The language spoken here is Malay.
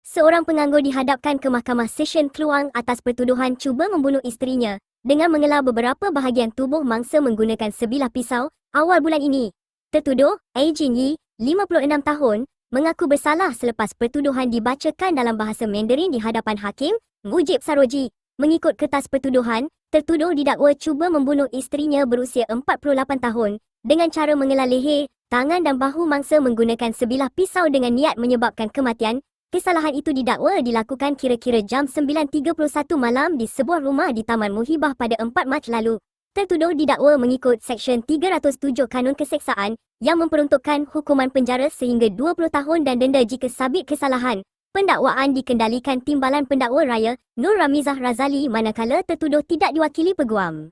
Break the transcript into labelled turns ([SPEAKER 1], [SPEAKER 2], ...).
[SPEAKER 1] Seorang penganggur dihadapkan ke Mahkamah Session Kluang atas pertuduhan cuba membunuh isterinya dengan mengelar beberapa bahagian tubuh mangsa menggunakan sebilah pisau awal bulan ini. Tertuduh, Ai Jin Yi, 56 tahun, mengaku bersalah selepas pertuduhan dibacakan dalam bahasa Mandarin di hadapan Hakim Mujib Saroji. Mengikut kertas pertuduhan, tertuduh didakwa cuba membunuh isterinya berusia 48 tahun dengan cara mengelar leher, tangan dan bahu mangsa menggunakan sebilah pisau dengan niat menyebabkan kematian. Kesalahan itu didakwa dilakukan kira-kira jam 9.31 malam di sebuah rumah di Taman Muhibah pada 4 Mac lalu. Tertuduh didakwa mengikut Seksyen 307 Kanun Keseksaan yang memperuntukkan hukuman penjara sehingga 20 tahun dan denda jika sabit kesalahan. Pendakwaan dikendalikan Timbalan Pendakwa Raya Nur Ramizah Razali manakala tertuduh tidak diwakili peguam.